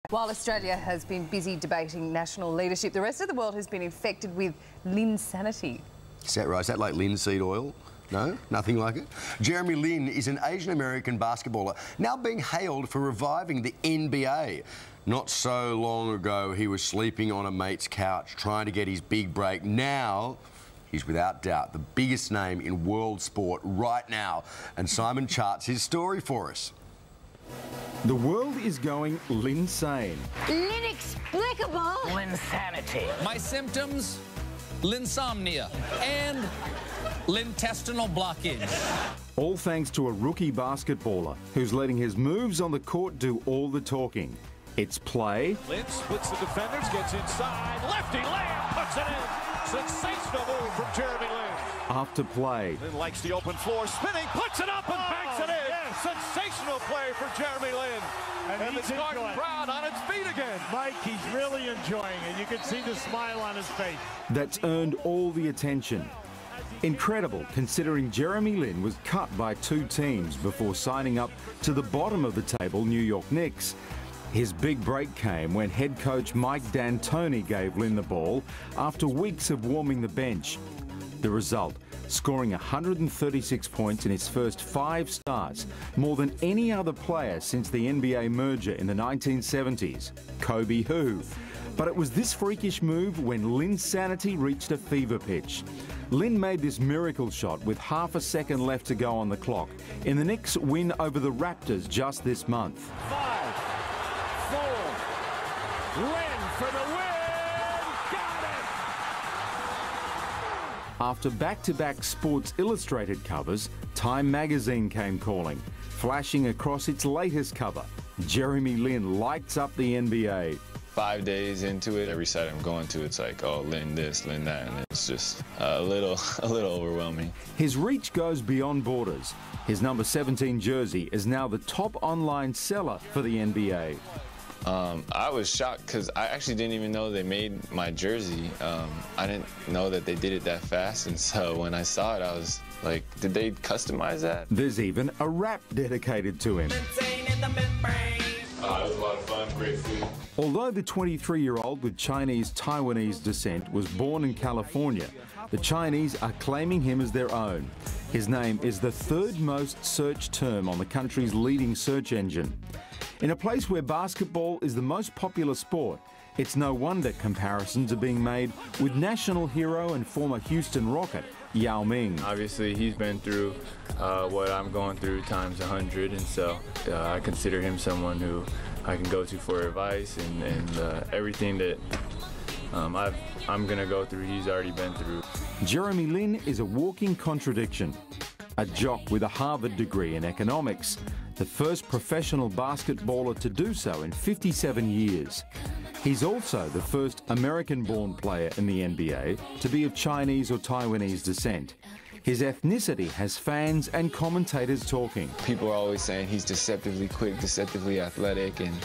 While Australia has been busy debating national leadership, the rest of the world has been infected with LINSANE. Is that right? Is that like linseed oil? No? Nothing like it? Jeremy Lin is an Asian-American basketballer now being hailed for reviving the NBA. Not so long ago, he was sleeping on a mate's couch trying to get his big break. Now, he's without doubt the biggest name in world sport right now. And Simon charts his story for us. The world is going LINSANE. Inexplicable. Linsanity. My symptoms? Linsomnia and intestinal blockage. All thanks to a rookie basketballer who's letting his moves on the court do all the talking. It's play. Lin splits the defenders, gets inside. Lefty layup, puts it in. Sensational move from Jeremy Lin. After play. Lin likes the open floor, spinning, puts it up and banks it in. Yes. Sensational play for Jeremy Lin. And the Garden crowd on its feet again. Mike, he's really enjoying it. You can see the smile on his face. That's earned all the attention. Incredible, considering Jeremy Lin was cut by 2 teams before signing up to the bottom of the table, New York Knicks. His big break came when head coach Mike D'Antoni gave Lin the ball after weeks of warming the bench. The result, scoring 136 points in his first 5 starts, more than any other player since the NBA merger in the 1970s. Kobe who? But it was this freakish move when LINSANity reached a fever pitch. Lin made this miracle shot with half a second left to go on the clock in the Knicks' win over the Raptors just this month. 5, 4, Lin for the win! Got it! After back-to-back Sports Illustrated covers, Time magazine came calling, flashing across its latest cover. Jeremy Lin lights up the NBA. 5 days into it, every site I'm going to, it's like, oh, Lin this, Lin that, and it's just a little overwhelming. His reach goes beyond borders. His number 17 jersey is now the top online seller for the NBA. I was shocked because I actually didn't even know they made my jersey. I didn't know that they did it that fast, and so when I saw it, I was like, did they customize that? There's even a rap dedicated to him. It was a lot of fun, great food. Although the 23-year-old with Chinese-Taiwanese descent was born in California, the Chinese are claiming him as their own. His name is the 3rd most searched term on the country's leading search engine. In a place where basketball is the most popular sport, it's no wonder comparisons are being made with national hero and former Houston Rocket, Yao Ming. Obviously, he's been through what I'm going through times 100, and so I consider him someone who I can go to for advice and everything that I'm going to go through, he's already been through. Jeremy Lin is a walking contradiction. A jock with a Harvard degree in economics, the first professional basketballer to do so in 57 years. He's also the first American-born player in the NBA to be of Chinese or Taiwanese descent. His ethnicity has fans and commentators talking. People are always saying he's deceptively quick, deceptively athletic, and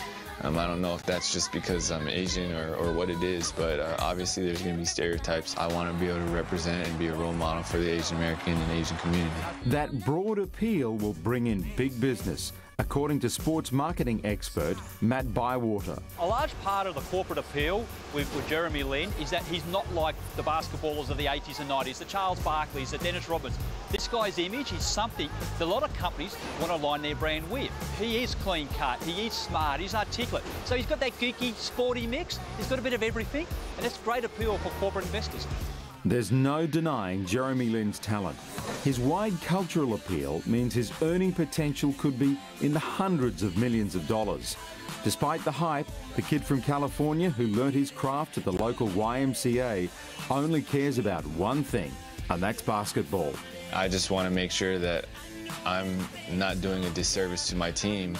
I don't know if that's just because I'm Asian or what it is, but obviously there's going to be stereotypes. I want to be able to represent and be a role model for the Asian American and Asian community. That broad appeal will bring in big business, according to sports marketing expert Matt Bywater. A large part of the corporate appeal with Jeremy Lin is that he's not like the basketballers of the 80s and 90s, the Charles Barkleys, the Dennis Rodmans. This guy's image is something that a lot of companies want to align their brand with. He is clean cut, he is smart, he's articulate. So he's got that geeky, sporty mix, he's got a bit of everything, and that's great appeal for corporate investors. There's no denying Jeremy Lin's talent. His wide cultural appeal means his earning potential could be in the hundreds of millions of dollars. Despite the hype, the kid from California who learnt his craft at the local YMCA only cares about one thing, and that's basketball. I just want to make sure that I'm not doing a disservice to my team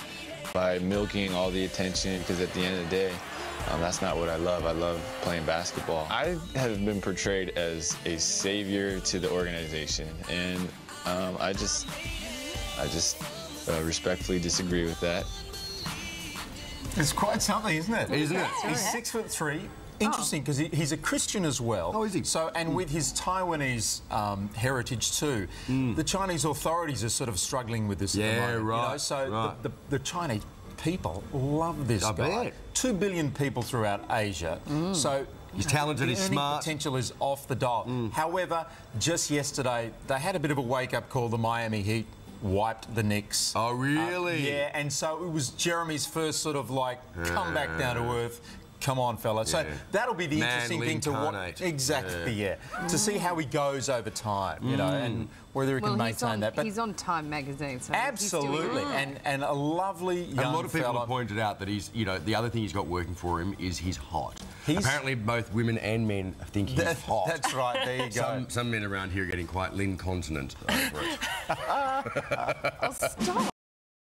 by milking all the attention, because at the end of the day, that's not what I love. I love playing basketball. I have been portrayed as a savior to the organization, and I just respectfully disagree with that. It's quite something, isn't it? Isn't it? He's 6'3". Interesting, because he's a Christian as well. Oh, is he? So, and with his Taiwanese heritage too, the Chinese authorities are sort of struggling with this at the moment. Right. You know? So the Chinese people love this guy. Bet. 2 billion people throughout Asia. So he's talented, he's smart. The potential is off the dial. However, just yesterday, they had a bit of a wake-up call. The Miami Heat wiped the Knicks. Oh, really? Yeah, and so it was Jeremy's first sort of like come back down to earth. Come on, fella. So that'll be the interesting thing to watch. Exactly, yeah. To see how he goes over time, you know, and whether he can maintain that. But he's on Time magazine, so absolutely, and a lovely young fella. A lot of people have pointed out that he's, you know, the other thing he's got working for him is he's hot. Apparently, both women and men think he's hot. That's right. There you go. Some men around here are getting quite incontinent over it. Oh, stop.